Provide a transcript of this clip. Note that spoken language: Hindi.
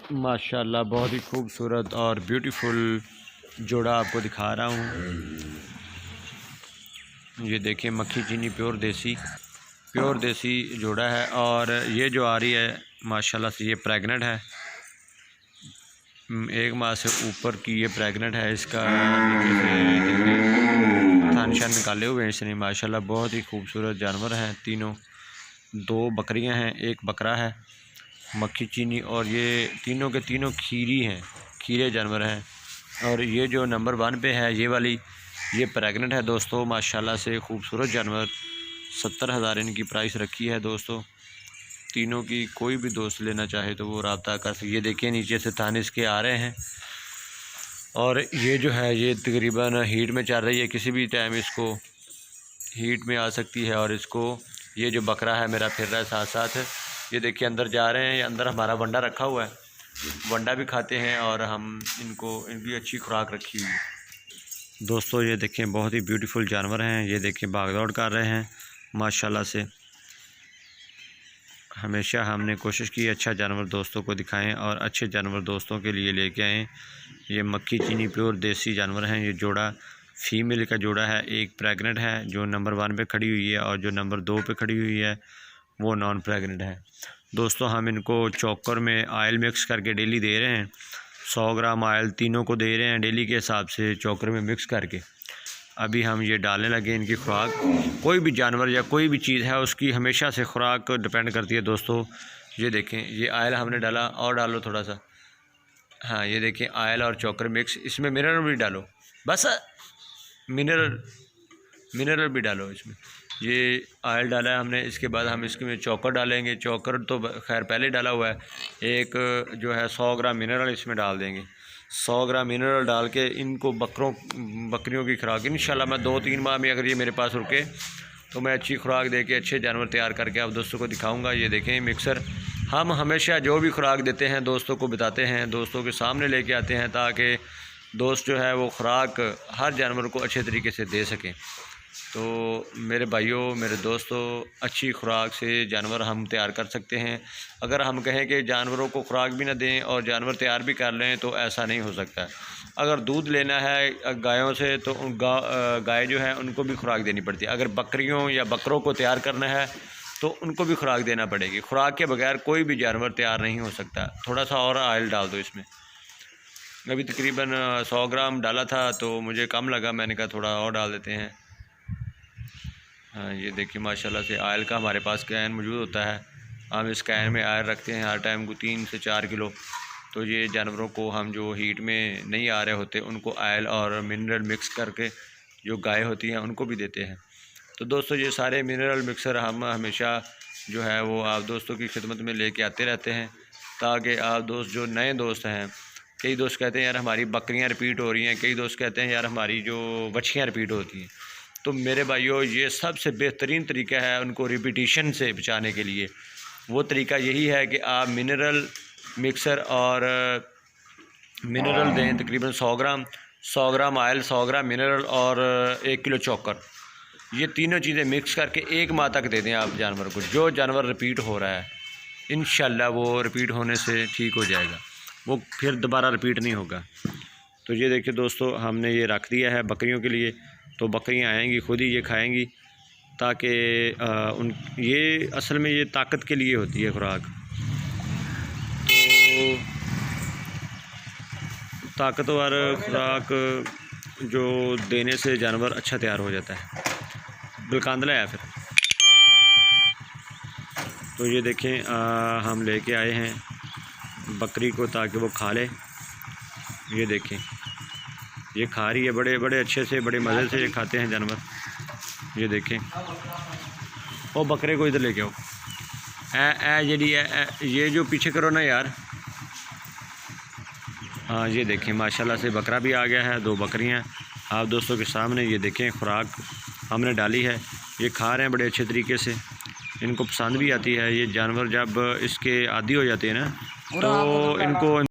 माशाल्लाह बहुत ही खूबसूरत और ब्यूटीफुल जोड़ा आपको दिखा रहा हूँ। ये देखिए मक्खी चीनी प्योर देसी जोड़ा है। और ये जो आ रही है माशाल्लाह से ये प्रेग्नेंट है, 1 माह से ऊपर की ये प्रेग्नेंट है। इसका थान शान निकाले हुए हैं इसने। माशाल्लाह बहुत ही खूबसूरत जानवर हैं तीनों। 2 बकरियां हैं, 1 बकरा है। मक्खी चीनी और ये तीनों के तीनों खीरे जानवर हैं। और ये जो नंबर 1 पे है ये वाली, ये प्रेग्नेंट है दोस्तों। माशाल्लाह से खूबसूरत जानवर। 70,000 इनकी प्राइस रखी है दोस्तों। तीनों की कोई भी दोस्त लेना चाहे तो वो रब्ता कर सकते। ये देखिए नीचे से थाने इसके आ रहे हैं। और ये जो है ये तकरीबन हीट में चल रही है, किसी भी टाइम इसको हीट में आ सकती है। और इसको ये जो बकरा है मेरा फिर रहा है साथ साथ, ये देखिए अंदर जा रहे हैं। अंदर हमारा वंडा रखा हुआ है, वंडा भी खाते हैं और हम इनकी अच्छी खुराक रखी हुई है दोस्तों। ये देखें बहुत ही ब्यूटीफुल जानवर हैं। ये देखें भाग दौड़ कर रहे हैं माशाल्लाह से। हमेशा हमने कोशिश की अच्छा जानवर दोस्तों को दिखाएं और अच्छे जानवर दोस्तों के लिए लेके आएँ। ये मक्खी चीनी प्योर देसी जानवर हैं। ये जोड़ा फीमेल का जोड़ा है, एक प्रेग्नेंट है जो नंबर 1 पे खड़ी हुई है और जो नंबर 2 पे खड़ी हुई है वो नॉन प्रेग्नेंट है दोस्तों। हम इनको चोकर में ऑयल मिक्स करके डेली दे रहे हैं। 100 ग्राम ऑयल तीनों को दे रहे हैं डेली के हिसाब से चोकर में मिक्स करके। अभी हम ये डालने लगे इनकी खुराक। कोई भी जानवर या कोई भी चीज़ है उसकी हमेशा से खुराक डिपेंड करती है दोस्तों। ये देखें ये ऑयल हमने डाला, और डालो थोड़ा सा। हाँ ये देखें ऑयल और चोकर मिक्स। इसमें मिनरल भी डालो, बस मिनरल भी डालो इसमें। ये ऑयल डाला है हमने। इसके बाद हम इसमें चोकर डालेंगे। चोकर तो खैर पहले डाला हुआ है। एक जो है 100 ग्राम मिनरल इसमें डाल देंगे। 100 ग्राम मिनरल डाल के इनको बकरियों की खुराक इंशाल्लाह मैं 2-3 माह में अगर ये मेरे पास रुके तो मैं अच्छी खुराक दे के अच्छे जानवर तैयार करके आप दोस्तों को दिखाऊंगा। ये देखें मिक्सर, हम हमेशा जो भी खुराक देते हैं दोस्तों को बताते हैं, दोस्तों के सामने लेके आते हैं ताकि दोस्त जो है वो खुराक हर जानवर को अच्छे तरीके से दे सकें। तो मेरे भाइयों, मेरे दोस्तों, अच्छी खुराक से जानवर हम तैयार कर सकते हैं। अगर हम कहें कि जानवरों को खुराक भी ना दें और जानवर तैयार भी कर लें तो ऐसा नहीं हो सकता। अगर दूध लेना है गायों से तो गाय जो है उनको भी खुराक देनी पड़ती है। अगर बकरियों या बकरों को तैयार करना है तो उनको भी खुराक देना पड़ेगी। खुराक के बगैर कोई भी जानवर तैयार नहीं हो सकता। थोड़ा सा और ऑयल डाल दो इसमें। अभी तकरीबन 100 ग्राम डाला था तो मुझे कम लगा, मैंने कहा थोड़ा और डाल देते हैं। हाँ ये देखिए माशाल्लाह से ऑयल का हमारे पास कैन मौजूद होता है। हम इस कैन में ऑयल रखते हैं हर टाइम को 3 से 4 किलो। तो ये जानवरों को हम जो हीट में नहीं आ रहे होते उनको ऑयल और मिनरल मिक्स करके जो गाय होती हैं उनको भी देते हैं। तो दोस्तों ये सारे मिनरल मिक्सर हम हमेशा जो है वो आप दोस्तों की खिदमत में लेके आते रहते हैं ताकि आप दोस्त जो नए दोस्त हैं, कई दोस्त कहते हैं यार हमारी बकरियां रिपीट हो रही हैं, कई दोस्त कहते हैं यार हमारी जो बछियाँ रिपीट होती हैं। तो मेरे भाइयों ये सबसे बेहतरीन तरीका है उनको रिपीटिशन से बचाने के लिए। वो तरीका यही है कि आप मिनरल मिक्सर और मिनरल दें तकरीबन 100 ग्राम ऑयल, 100 ग्राम मिनरल और 1 किलो चोकर। ये तीनों चीज़ें मिक्स करके 1 माह तक दे दें आप जानवर को। जो जानवर रिपीट हो रहा है इंशाल्लाह वो रिपीट होने से ठीक हो जाएगा, वो फिर दोबारा रिपीट नहीं होगा। तो ये देखिए दोस्तों हमने ये रख दिया है बकरियों के लिए। तो बकरियां आएंगी खुद ही ये खाएंगी ताकि ये असल में ये ताकत के लिए होती है खुराक। तो ताकतवर खुराक जो देने से जानवर अच्छा तैयार हो जाता है। बिलकांदला है फिर। तो ये देखें हम लेके आए हैं बकरी को ताकि वो खा ले। ये देखें ये खा रही है, बड़े बड़े अच्छे से बड़े मज़े से ये खाते हैं जानवर। ये देखें ओ बकरे को इधर लेके आओ। जी ये जो पीछे करो ना यार। हाँ ये देखें माशाल्लाह से बकरा भी आ गया है। 2 बकरियां आप दोस्तों के सामने। ये देखें खुराक हमने डाली है, ये खा रहे हैं बड़े अच्छे तरीके से। इनको पसंद भी आती है। ये जानवर जब इसके आदी हो जाते हैं ना तो इनको